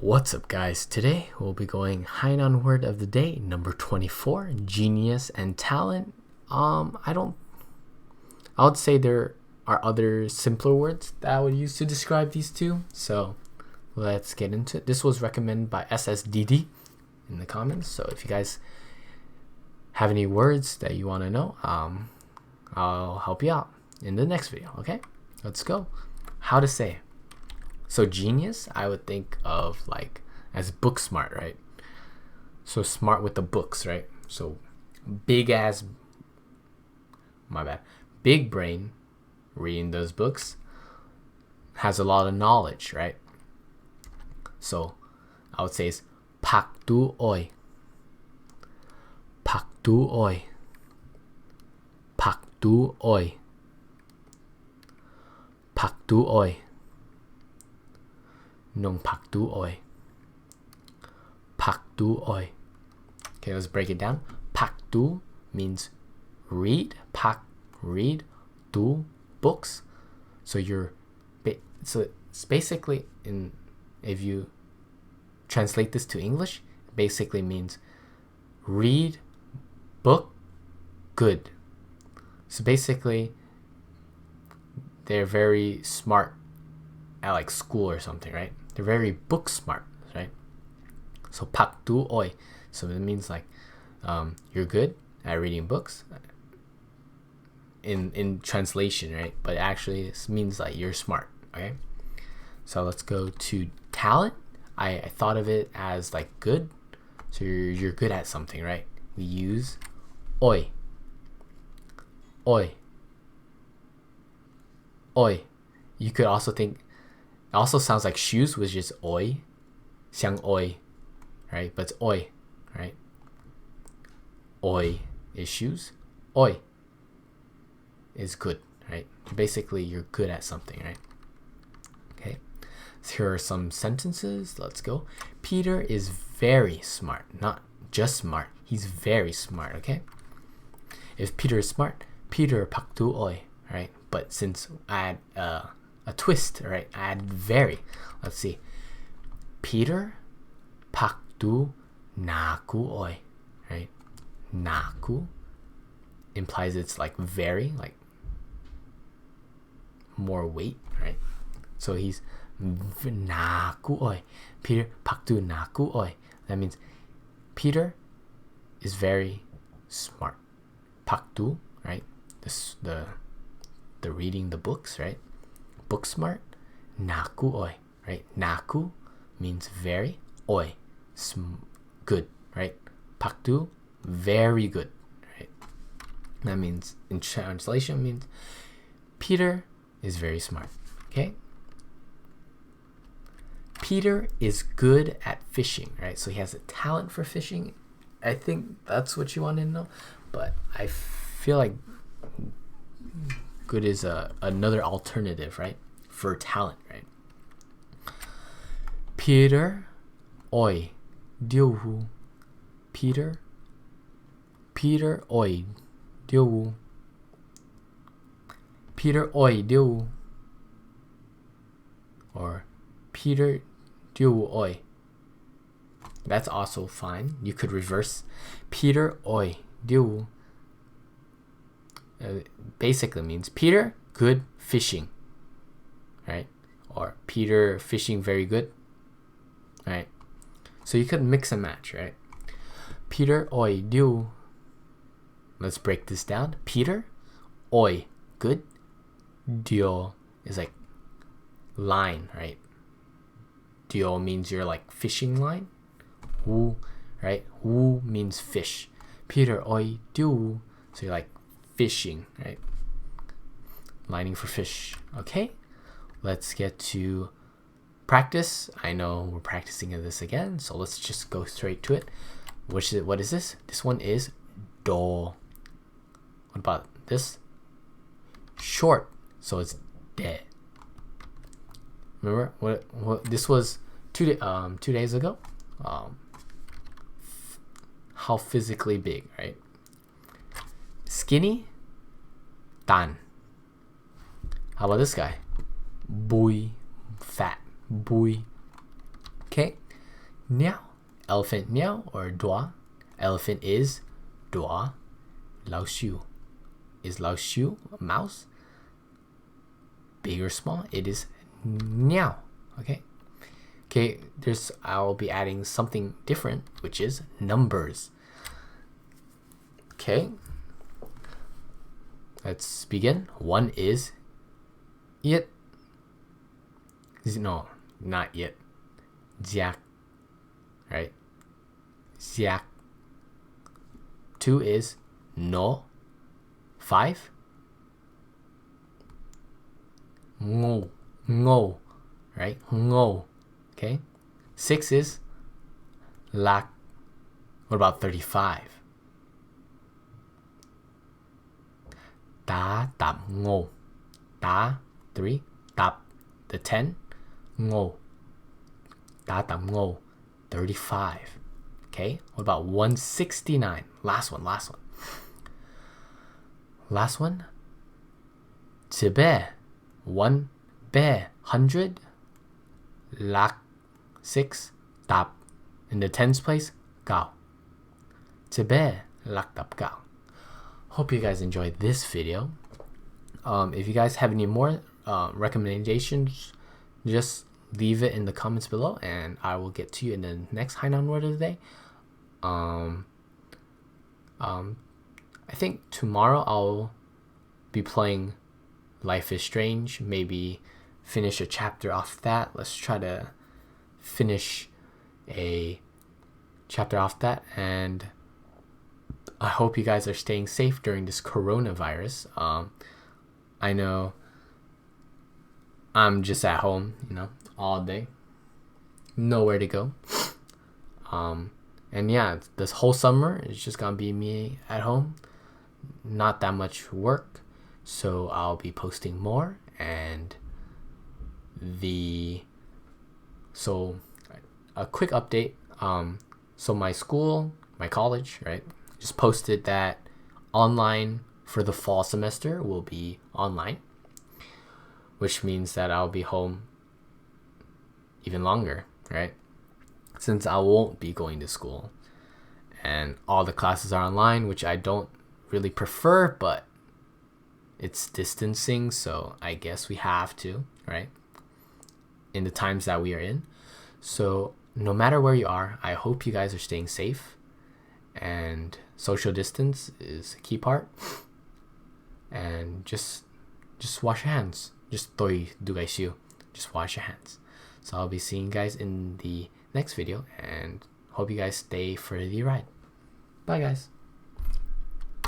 What's up, guys? Today we'll be going Hainan word of the day number 24, genius and talent. I would say there are other simpler words that I would use to describe these two. So let's get into it. This was recommended by SSDD in the comments. So if you guys have any words that you want to know, I'll help you out in the next video. Okay, let's go. How to say. So genius, I would think of like as book smart, right? So smart with the books, right? So big brain, reading those books, has a lot of knowledge, right? So I would say it's pakdu oi, pakdu oi, pakdu oi, pakdu oi. Nong pakdu oi. Pakdu oi. Okay, let's break it down. Pakdu means read. Pak, read. Du, books. So it's basically if you translate this to English, it basically means read book good. So basically they're very smart at like school or something, right? They're very book smart, right? So pakdu oi. So it means like you're good at reading books in translation, right? But actually this means like you're smart, okay? So let's go to talent. I thought of it as like good. So you're good at something, right? We use oi. Oi. Oi. You could also think it also sounds like shoes, which is oi, xiang oi, right? But it's oi, right? Oi is shoes. Oi is good, right? Basically, you're good at something, right? Okay. So here are some sentences. Let's go. Peter is very smart, not just smart. He's very smart, okay? If Peter is smart, Peter pakdu oi, right? But since I add a twist, right? I added very. Let's see. Peter pakdu naku oi, right? Naku implies it's like very, like more weight, right? So he's naku oi. Peter pakdu naku oi. That means Peter is very smart. Pakdu, right? The reading the books, right? Book smart. Naku oi, right? Naku means very. Oi, good, right? Pakdu, very good, right? That means in translation means Peter is very smart. Okay. Peter is good at fishing, right? So he has a talent for fishing. I think that's what you want to know, but I feel like good is another alternative, right? For talent, right? Peter oi diu. Peter oi diu. Peter oi diu. Or Peter diu oi. That's also fine. You could reverse Peter oi diu. Basically means Peter good fishing, right? Or Peter fishing very good, right? So you could mix and match, right? Peter oi diu. Let's break this down. Peter oi good. Dio is like line, right? Dio means you're like fishing line. Wu, right? Wu means fish. Peter oi diu. So you're like fishing, right? Lining for fish. Okay, let's get to practice. I know we're practicing this again, so let's just go straight to it. What is this? This one is do. What about this? Short, so it's de. Remember what this was 2 days ago? How physically big, right? Skinny, tan. How about this guy? Bui, fat, bui. Okay, Niao. Elephant niao or dua. Elephant is dua. Lao Shiu. Is Lao Shiu a mouse? Big or small? It is niao. Okay. Okay, I'll be adding something different, which is numbers. Okay. Let's begin. 1 is yet. No, not yet. Jiak. Right? Jiak. 2 is no. 5. Ngo. Ngo. Right? Ngo. Okay. 6 is lak. What about 35? Da tam ngo. Da 3. Tap the 10. Ngo. Da tam ngo. 35. Okay. What about 169? Last one. Last one. Tibe. 1 be 100. Lak 6. Tap. In the tens place, gao. Tibe lak tap gao. Hope you guys enjoyed this video. If you guys have any more recommendations, just leave it in the comments below and I will get to you in the next Hainan word of the day. I think tomorrow I'll be playing Life is Strange. Maybe finish a chapter off that. Let's try to finish a chapter off that, and I hope you guys are staying safe during this coronavirus. I know I'm just at home, all day, nowhere to go. And yeah, this whole summer is just gonna be me at home, not that much work, so I'll be posting more. And so a quick update. So my college, right, just posted that online for the fall semester will be online, which means that I'll be home even longer, right? Since I won't be going to school and all the classes are online, which I don't really prefer, but it's distancing, so I guess we have to, right? In the times that we are in. So no matter where you are, I hope you guys are staying safe, and social distance is a key part. And just wash your hands. Just Doi Shiu. Just wash your hands. So I'll be seeing you guys in the next video, and hope you guys stay for the ride. Bye guys.